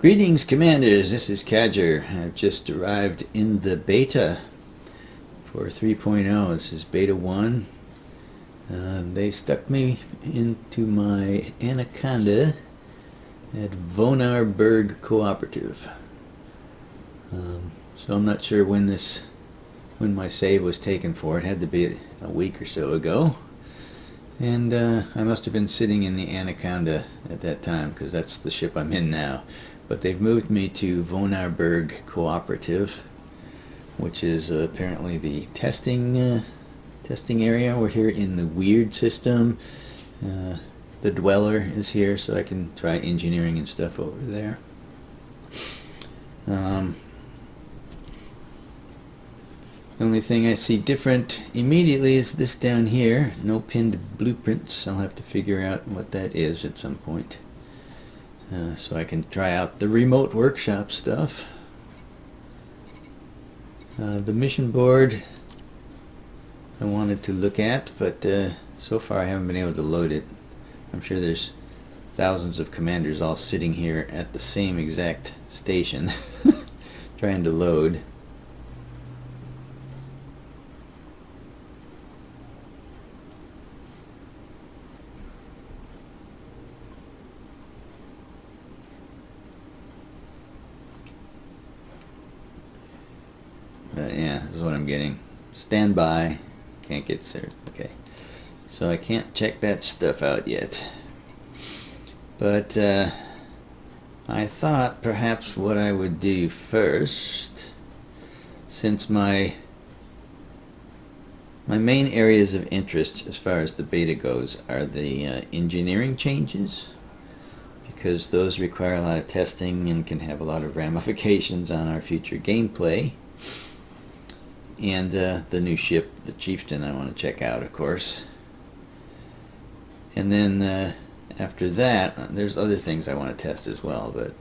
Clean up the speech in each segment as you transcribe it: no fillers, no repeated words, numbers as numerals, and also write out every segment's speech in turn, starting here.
Greetings, Commanders. This is Cadger. I've just arrived in the beta for 3.0. This is beta 1. They stuck me into my Anaconda at Vonarburg Cooperative. So I'm not sure when my save was taken for. It had to be a week or so ago. And I must have been sitting in the Anaconda at that time, because that's the ship I'm in now. But they've moved me to Vonarburg Cooperative, which is apparently the testing area. We're here in the weird system. The Dweller is here, so I can try engineering and stuff over there. The only thing I see different immediately is this down here. No pinned blueprints. I'll have to figure out what that is at some point. So I can try out the remote workshop stuff. The mission board I wanted to look at, but so far I haven't been able to load it. I'm sure there's thousands of commanders all sitting here at the same exact station trying to load. But yeah, this is what I'm getting. Stand by. Can't get served. Okay. So I can't check that stuff out yet. But I thought perhaps what I would do first, since my main areas of interest as far as the beta goes are the engineering changes, because those require a lot of testing and can have a lot of ramifications on our future gameplay. And the new ship, the Chieftain, I want to check out, of course. And then after that, there's other things I want to test as well, but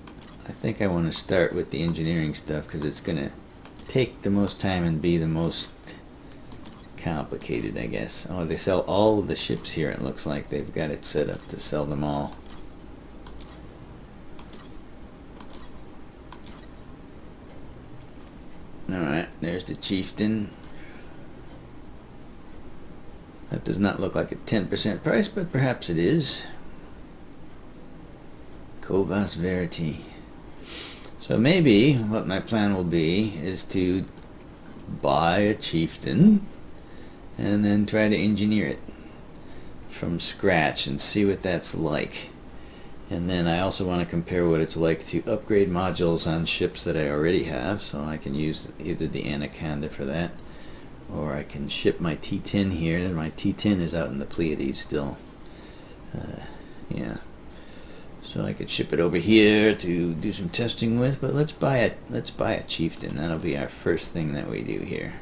I think I want to start with the engineering stuff because it's going to take the most time and be the most complicated, I guess. Oh, they sell all of the ships here. It looks like they've got it set up to sell them all. Alright, there's the Chieftain. That does not look like a 10% price, but perhaps it is. Covas Verity. So maybe what my plan will be is to buy a Chieftain and then try to engineer it from scratch and see what that's like. And then I also want to compare what it's like to upgrade modules on ships that I already have, so I can use either the Anaconda for that, or I can ship my T10 here. And my T10 is out in the Pleiades still. Yeah, so I could ship it over here to do some testing with. But let's buy a Chieftain. That'll be our first thing that we do here.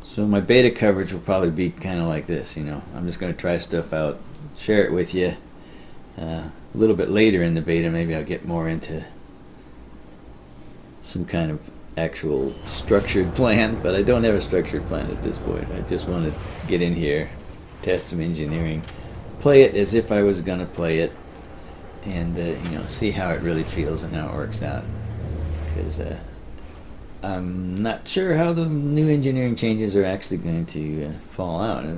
So my beta coverage will probably be kind of like this, you know. I'm just going to try stuff out, share it with you. A little bit later in the beta, maybe I'll get more into some kind of actual structured plan, but I don't have a structured plan at this point. I just want to get in here, test some engineering, play it as if I was going to play it, and you know, see how it really feels and how it works out. Because I'm not sure how the new engineering changes are actually going to fall out. Are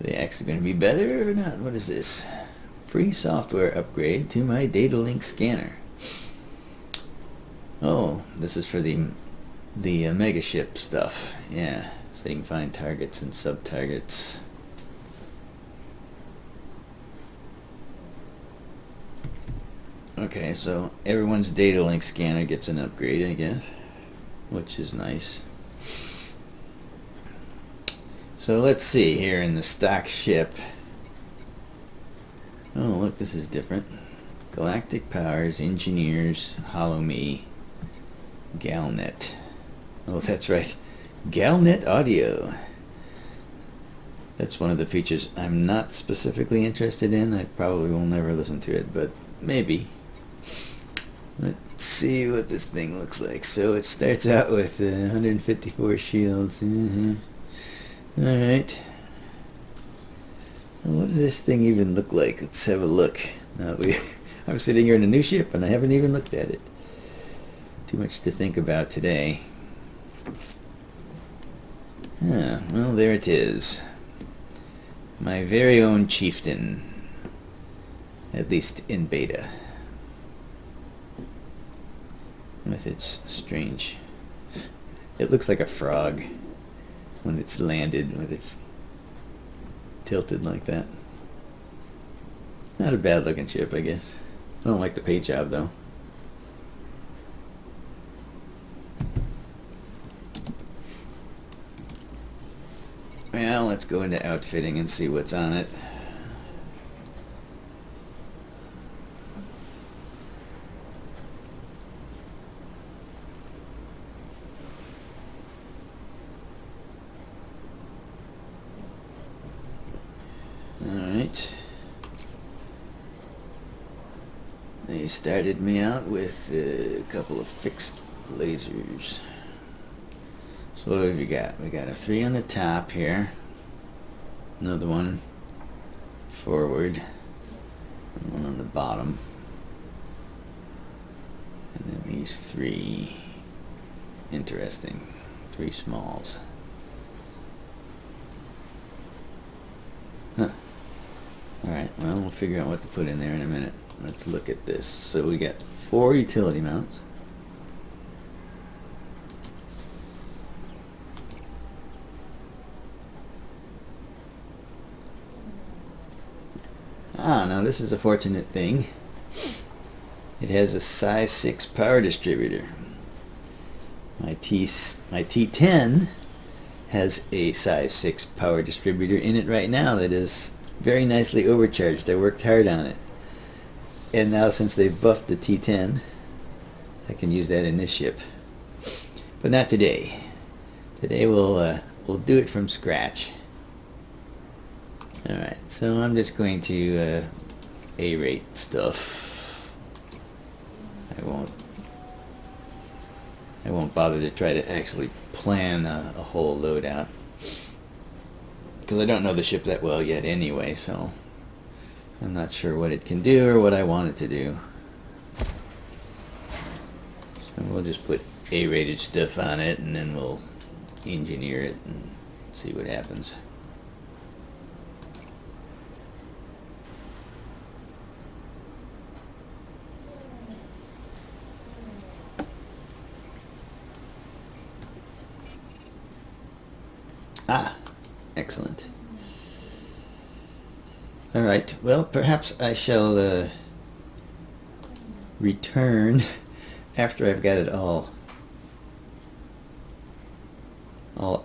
they actually going to be better or not? What is this? Free software upgrade to my data link scanner. Oh, this is for the megaship stuff. Yeah, so you can find targets and sub-targets. Okay, so everyone's data link scanner gets an upgrade, I guess, which is nice. So let's see here in the stock ship. Oh, look, this is different. Galactic Powers, Engineers, Hollow Me, Galnet. Oh, that's right. Galnet Audio. That's one of the features I'm not specifically interested in. I probably will never listen to it, but maybe. let's see what this thing looks like. So it starts out with 154 shields. Alright. Well, what does this thing even look like? Let's have a look. I'm sitting here in a new ship and I haven't even looked at it. Too much to think about today. Well, there it is. My very own chieftain. At least in beta. With its strange... It looks like a frog when it's landed, with its tilted like that. Not a bad looking ship, I guess. I don't like the paint job though. Well, let's go into outfitting and see what's on it. Alright. They started me out with a couple of fixed lasers. So what have you got? We got a 3 on the top here. Another one forward. And one on the bottom. And then these 3. Interesting. 3 smalls. Huh. Alright, well, we'll figure out what to put in there in a minute. Let's look at this. So we got 4 utility mounts. Now this is a fortunate thing. It has a size 6 power distributor. My T10 has a size 6 power distributor in it right now that is very nicely overcharged. I worked hard on it. And now since they buffed the T10, I can use that in this ship. But not today. Today we'll do it from scratch. Alright, so I'm just going to A-rate stuff. I won't bother to try to actually plan a whole loadout, because I don't know the ship that well yet anyway, so I'm not sure what it can do or what I want it to do. So we'll just put A-rated stuff on it and then we'll engineer it and see what happens. Excellent. Alright, well, perhaps I shall return after I've got it all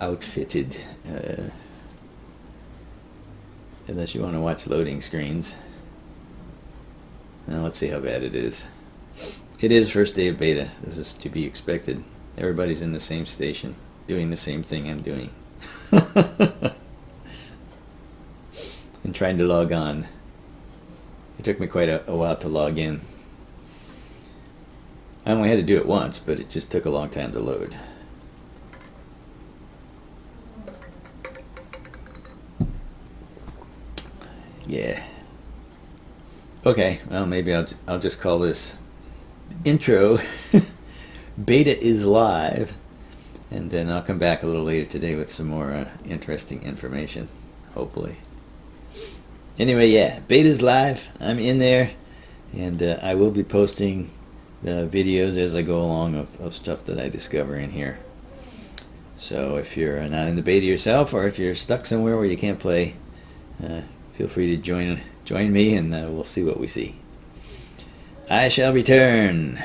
outfitted. Unless you want to watch loading screens. Now let's see how bad it is. It is first day of beta. This is to be expected. Everybody's in the same station, doing the same thing I'm doing. And trying to log on. It took me quite a while to log in. I only had to do it once, but it just took a long time to load. Yeah. Okay, well, maybe I'll just call this intro. Beta is live. And then I'll come back a little later today with some more interesting information, hopefully. Anyway, yeah, beta's live. I'm in there, and I will be posting videos as I go along of stuff that I discover in here. So if you're not in the beta yourself, or if you're stuck somewhere where you can't play, feel free to join me, and we'll see what we see. I shall return.